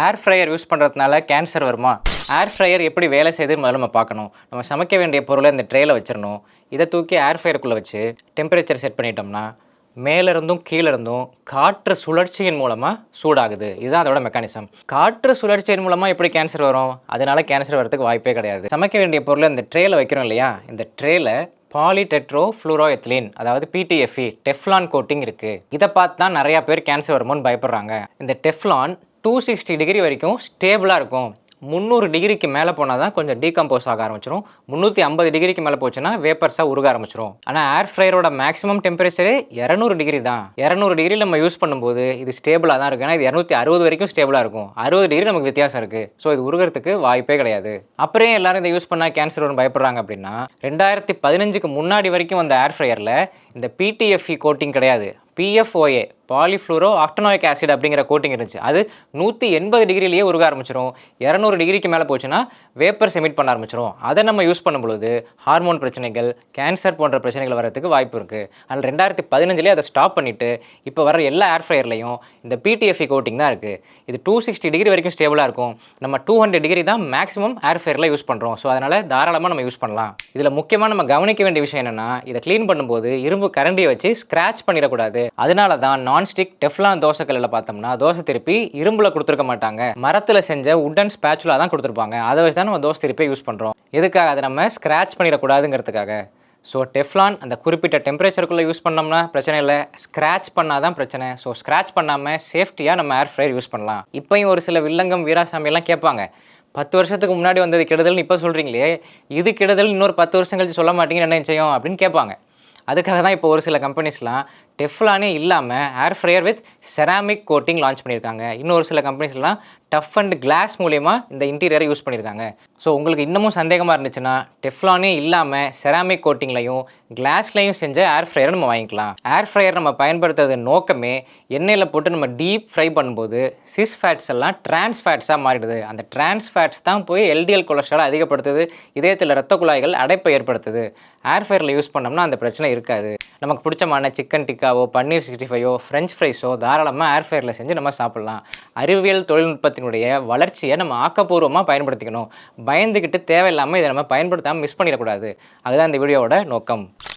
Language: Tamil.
ஏர் ஃப்ரையர் யூஸ் பண்ணுறதுனால கேன்சர் வருமா? ஏர் ஃப்ரையர் எப்படி வேலை செய்யுதுன்னு முதல்ல நம்ம பார்க்கணும். நம்ம சமைக்க வேண்டிய பொருளை இந்த ட்ரேயில் வச்சிடணும். இதை தூக்கி ஏர் ஃப்ரையருக்குள்ளே வச்சு டெம்பரேச்சர் செட் பண்ணிட்டோம்னா மேலிருந்தும் கீழிருந்தும் காற்று சுழற்சியின் மூலமாக சூடாகுது. இதுதான் அதோட மெக்கானிசம். காற்று சுழற்சியின் மூலமாக எப்படி கேன்சர் வரும்? அதனால கேன்சர் வரதுக்கு வாய்ப்பே கிடையாது. சமைக்க வேண்டிய பொருளை இந்த ட்ரேயில் வைக்கிறோம் இல்லையா, இந்த ட்ரேயில் பாலிடெட்ரோ ஃப்ளூரோஎத்திலீன் அதாவது பிடிஎஃப்இ டெஃப்லான் கோட்டிங் இருக்குது. இதை பார்த்து தான் நிறையா பேர் கேன்சர் வருமோன்னு பயப்படுறாங்க. இந்த டெஃப்லான் 260 டிகிரி வரைக்கும் ஸ்டேபிளாக இருக்கும். 300 டிகிரிக்கு மேலே போனால் தான் கொஞ்சம் டீகம்போஸ் ஆக ஆரம்பிச்சிடும். 350 டிகிரிக்கு மேலே போச்சுன்னா வேப்பர்ஸாக உருக ஆரம்பிச்சிடும். ஆனால் ஏர் ஃப்ரையரோட மேக்ஸிமம் டெம்பரேச்சரே 200 டிகிரி தான். 200 டிகிரியில் நம்ம யூஸ் பண்ணும்போது இது ஸ்டேபிளாக தான் இருக்குது. ஏன்னா இது 260 வரைக்கும் ஸ்டேபிளாக இருக்கும். 60 டிகிரி நமக்கு வித்தியாசம் இருக்குது. ஸோ இது உருகிறதுக்கு வாய்ப்பே கிடையாது. அப்புறம் எல்லாரும் இதை யூஸ் பண்ணால் கேன்சர் வரும் பயப்படுறாங்க அப்படின்னா, 2015க்கு முன்னாடி வரைக்கும் வந்த ஏர் ஃப்ரையரில் இந்த பிடிஎஃப்இ கோட்டிங் கிடையாது. பிஎஃப்ஓஏ பாலிஃப்ளூரோ ஆக்டனோயிக் ஆசிட் அப்படிங்கிற கோட்டிங் இருந்துச்சு. அது 180 டிகிரிலேயே உருக ஆரம்பிச்சிடும். 200 டிகிரிக்கு மேலே போச்சுன்னா வேப்பர்ஸ் எமிட் பண்ண ஆரம்பிச்சிடும். அதை நம்ம யூஸ் பண்ணும்பொழுது ஹார்மோன் பிரச்சனைகள், கேன்சர் போன்ற பிரச்சனைகள் வரதுக்கு வாய்ப்பு இருக்குது. அதில் 2015லேயே அதை ஸ்டாப் பண்ணிவிட்டு இப்போ வர எல்லா ஏர் ஃப்ரையர்லையும் இந்த பிடிஎஃப்இ கோட்டிங் தான் இருக்குது. இது 260 டிகிரி வரைக்கும் ஸ்டேபிளாக இருக்கும். நம்ம 200 டிகிரி தான் மேக்ஸிமம் ஏர் ஃப்ரையரில் யூஸ் பண்ணுறோம். ஸோ அதனால் தாராளமாக நம்ம யூஸ் பண்ணலாம். இதில் முக்கியமாக நம்ம கவனிக்க வேண்டிய விஷயம் என்னென்னா, இதை க்ளீன் பண்ணும்போது இரும்பு கரண்டியை வச்சு ஸ்க்ராட்ச் பண்ணிடக்கூடாது. அதனால தான் நான்ஸ்டிக் டெஃப்லான் தோசைக்கல்லில் பார்த்தோம்னா தோசை திருப்பி இரும்பில் கொடுத்துருக்க மாட்டாங்க. மரத்தில் செஞ்ச உட்டன் ஸ்பேச்சுலா தான் கொடுத்துருப்பாங்க. அதை வச்சு தான் நம்ம தோசை திருப்பி யூஸ் பண்ணுறோம். எதுக்காக? அதை நம்ம ஸ்க்ராட்ச் பண்ணிடக்கூடாதுங்கிறதுக்காக. ஸோ டெஃப்லான் அந்த குறிப்பிட்ட டெம்பரேச்சருக்குள்ளே யூஸ் பண்ணோம்னா பிரச்சனை இல்லை. ஸ்க்ராட்ச் பண்ணால் தான் பிரச்சனை. ஸோ ஸ்க்ராட்ச் பண்ணாமல் சேஃப்டியாக நம்ம ஏர் ஃப்ரையர் யூஸ் பண்ணலாம். இப்போயும் ஒரு சில வில்லங்கம் வீராசாமியெல்லாம் கேட்பாங்க, 10 வருஷத்துக்கு முன்னாடி வந்தது கெடுதல்னு இப்போ சொல்கிறீங்களே, இது கெடுதல் இன்னொரு 10 வருஷம் கழிச்சு சொல்ல மாட்டீங்கன்னு என்ன நிச்சயம் அப்படின்னு கேட்பாங்க. அதுக்காக தான் இப்போ ஒரு சில கம்பெனிஸ்லாம் டெஃப்லானே இல்லாமல் ஏர் fryer with ceramic coating launch பண்ணியிருக்காங்க. இன்னொரு சில கம்பெனிஸ்லாம் டஃப் அண்ட் கிளாஸ் மூலயமா இந்த இன்டீரியரை யூஸ் பண்ணியிருக்காங்க. ஸோ உங்களுக்கு இன்னமும் சந்தேகமாக இருந்துச்சுன்னா டெஃப்லானே இல்லாமல் செராமிக் கோட்டிங்லையும் கிளாஸ்லையும் செஞ்ச ஏர் ஃப்ரையரை நம்ம வாங்கிக்கலாம். ஏர் ஃப்ரையர் நம்ம பயன்படுத்துறது நோக்கமே எண்ணெயில் போட்டு நம்ம டீப் ஃப்ரை பண்ணும்போது சிஸ் ஃபேட்ஸ் எல்லாம் டிரான்ஸ் ஃபேட்ஸாக மாறிடுது. அந்த டிரான்ஸ் ஃபேட்ஸ் தான் போய் எல்டிஎல் கொலஸ்ட்ரால் அதிகப்படுத்துது, இதயத்தில் ரத்த குழாய்கள் அடைப்பை ஏற்படுத்துது. ஏர் ஃப்ரையரில் யூஸ் பண்ணோம்னா அந்த பிரச்சனை இருக்காது. நமக்கு பிடிச்சமான சிக்கன் டிக்காவோ, பன்னீர் 65ஓ, ஃப்ரெஞ்ச் ஃப்ரைஸோ தாராளமாக ஏர் ஃப்ரையரில் செஞ்சு நம்ம சாப்பிட்லாம். அறிவியல் தொழில்நுட்பத்தினுடைய வளர்ச்சியை நம்ம ஆக்கப்பூர்வமாக பயன்படுத்திக்கணும். பயந்துக்கிட்டு தேவையில்லாமல் இதை நம்ம பயன்படுத்தாமல் மிஸ் பண்ணிடக்கூடாது. அதுதான் இந்த வீடியோவோட நோக்கம்.